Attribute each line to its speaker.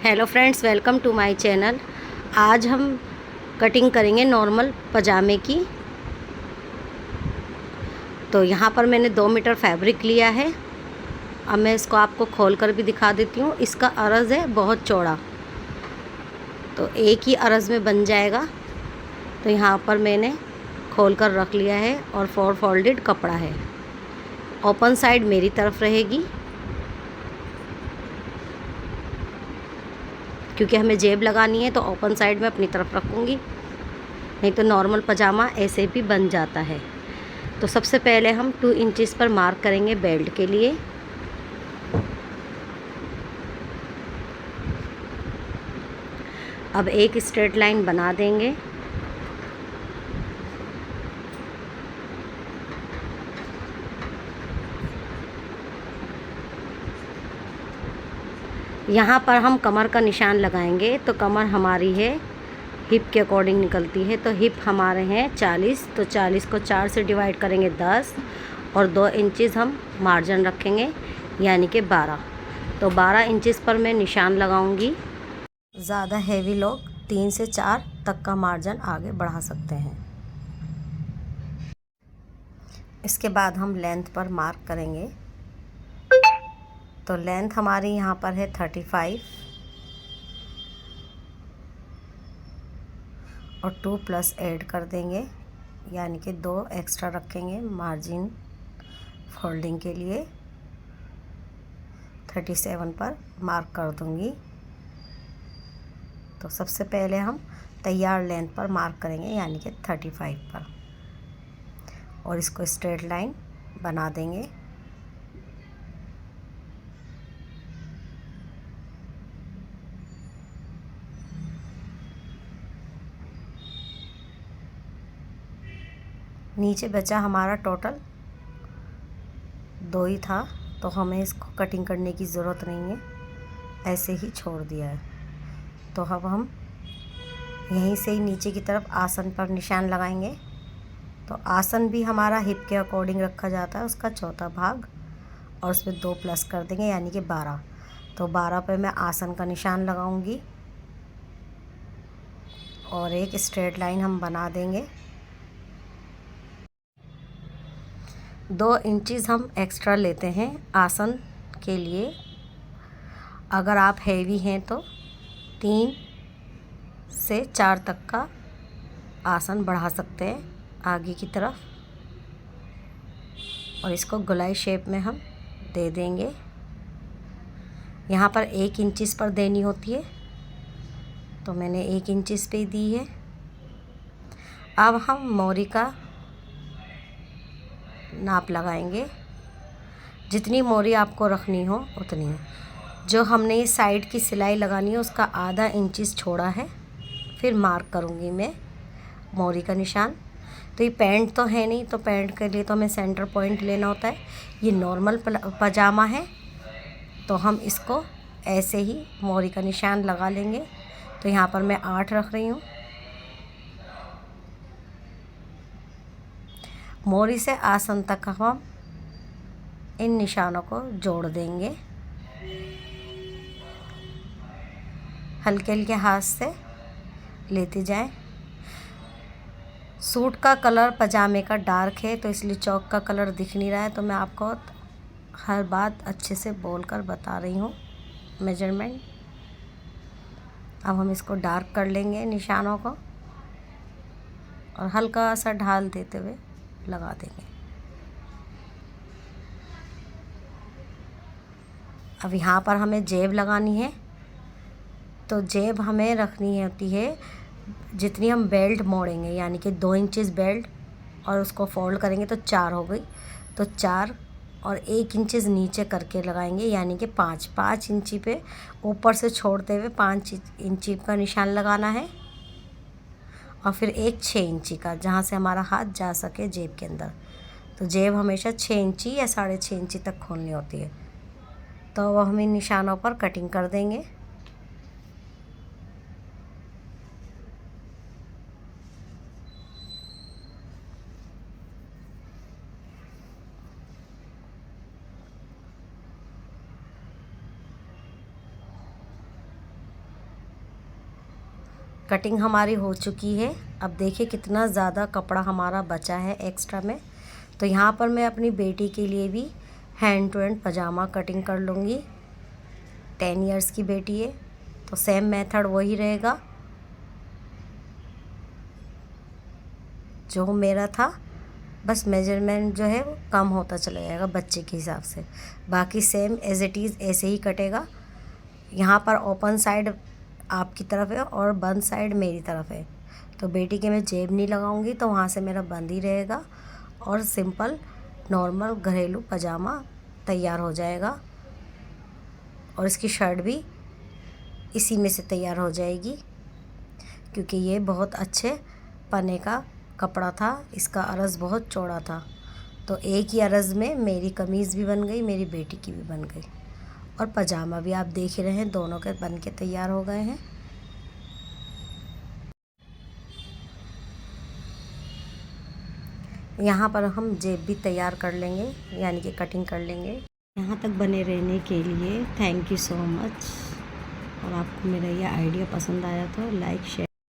Speaker 1: Hello friends, welcome to my channel. आज हम cutting करेंगे नॉर्मल पजामे की। तो यहाँ पर मैंने 2 मीटर फैब्रिक लिया है। अब मैं इसको आपको खोल कर भी दिखा देती हूँ। इसका अर्ज़ है बहुत चौड़ा, तो एक ही अर्ज़ में बन जाएगा। तो यहाँ पर मैंने खोल कर रख लिया है और 4 फोल्डेड कपड़ा है। ओपन साइड मेरी तरफ रहेगी, क्योंकि हमें जेब लगानी है, तो ओपन साइड में अपनी तरफ रखूँगी, नहीं तो नॉर्मल पजामा ऐसे भी बन जाता है। तो सबसे पहले हम 2 इंचेस पर मार्क करेंगे बेल्ट के लिए। अब एक स्ट्रेट लाइन बना देंगे। यहाँ पर हम कमर का निशान लगाएंगे। तो कमर हमारी है हिप के अकॉर्डिंग निकलती है। तो हिप हमारे हैं 40, तो 40 को 4 से डिवाइड करेंगे 10, और 2 इंचेस हम मार्जिन रखेंगे, यानी कि 12। तो 12 इंचेस पर मैं निशान लगाऊंगी। ज़्यादा हैवी लोग 3 से 4 तक का मार्जिन आगे बढ़ा सकते हैं। इसके बाद हम लेंथ पर मार्क करेंगे। तो लेंथ हमारी यहाँ पर है 35, और 2 प्लस ऐड कर देंगे, यानी कि 2 एक्स्ट्रा रखेंगे मार्जिन फोल्डिंग के लिए। 37 पर मार्क कर दूंगी। तो सबसे पहले हम तैयार लेंथ पर मार्क करेंगे, यानी कि 35 पर, और इसको स्ट्रेट लाइन बना देंगे। नीचे बचा हमारा टोटल 2 ही था, तो हमें इसको कटिंग करने की ज़रूरत नहीं है, ऐसे ही छोड़ दिया है। तो अब हम यहीं से ही नीचे की तरफ आसन पर निशान लगाएंगे। तो आसन भी हमारा हिप के अकॉर्डिंग रखा जाता है, उसका चौथा भाग, और उसमें 2 प्लस कर देंगे, यानी कि 12। तो 12 पे मैं आसन का निशान लगाऊंगी, और एक स्ट्रेट लाइन हम बना देंगे। 2 इंचेस हम एक्स्ट्रा लेते हैं आसन के लिए। अगर आप हैवी हैं तो 3 से 4 तक का आसन बढ़ा सकते हैं आगे की तरफ, और इसको गोलाई शेप में हम दे देंगे। यहाँ पर 1 इंचेस पर देनी होती है, तो मैंने 1 इंचेस पे दी है। अब हम मोरी का नाप लगाएंगे। जितनी मोरी आपको रखनी हो उतनी। जो हमने ये साइड की सिलाई लगानी है उसका आधा इंचेस छोड़ा है, फिर मार्क करूँगी मैं मोरी का निशान। तो ये पैंट तो है नहीं, तो पैंट के लिए तो हमें सेंटर पॉइंट लेना होता है। ये नॉर्मल पजामा है, तो हम इसको ऐसे ही मोरी का निशान लगा लेंगे। तो यहाँ पर मैं 8 रख रही हूँ। मोरी से आसन तक हम इन निशानों को जोड़ देंगे। हल्के हल्के हाथ से लेते जाएं। सूट का कलर पजामे का डार्क है, तो इसलिए चौक का कलर दिख नहीं रहा है। तो मैं आपको हर बात अच्छे से बोलकर बता रही हूँ मेजरमेंट। अब हम इसको डार्क कर लेंगे निशानों को, और हल्का सा ढाल देते हुए लगा देंगे। अब यहाँ पर हमें जेब लगानी है। तो जेब हमें रखनी होती है जितनी हम बेल्ट मोड़ेंगे, यानी कि 2 इंचेस बेल्ट, और उसको फोल्ड करेंगे तो 4 हो गई। तो 4 और 1 इंचेस नीचे करके लगाएंगे, यानी कि 5 इंची पे ऊपर से छोड़ते हुए 5 इंची का निशान लगाना है, और फिर एक 6 इंची का, जहाँ से हमारा हाथ जा सके जेब के अंदर। तो जेब हमेशा 6 इंची या 6.5 इंची तक खोलनी होती है। तो वह हम इन निशानों पर कटिंग कर देंगे। कटिंग हमारी हो चुकी है। अब देखिए कितना ज़्यादा कपड़ा हमारा बचा है एक्स्ट्रा में। तो यहाँ पर मैं अपनी बेटी के लिए भी हैंड टू हैंड पजामा कटिंग कर लूँगी। 10 इयर्स की बेटी है तो सेम मेथड वही रहेगा जो मेरा था, बस मेजरमेंट जो है वो कम होता चला जाएगा बच्चे के हिसाब से। बाकी सेम एज इट इज़ ऐसे ही कटेगा। यहाँ पर ओपन साइड आपकी तरफ है और बंद साइड मेरी तरफ है। तो बेटी के मैं जेब नहीं लगाऊंगी तो वहाँ से मेरा बंद ही रहेगा और सिंपल नॉर्मल घरेलू पजामा तैयार हो जाएगा। और इसकी शर्ट भी इसी में से तैयार हो जाएगी क्योंकि ये बहुत अच्छे पन्ने का कपड़ा था। इसका अरज़ बहुत चौड़ा था तो एक ही अरज़ में मेरी कमीज़ भी बन गई, मेरी बेटी की भी बन गई और पजामा भी आप देख ही रहे हैं दोनों के बन के तैयार हो गए हैं। यहाँ पर हम जेब भी तैयार कर लेंगे यानी कि कटिंग कर लेंगे। यहाँ तक बने रहने के लिए थैंक यू सो मच। और आपको मेरा ये आइडिया पसंद आया तो लाइक शेयर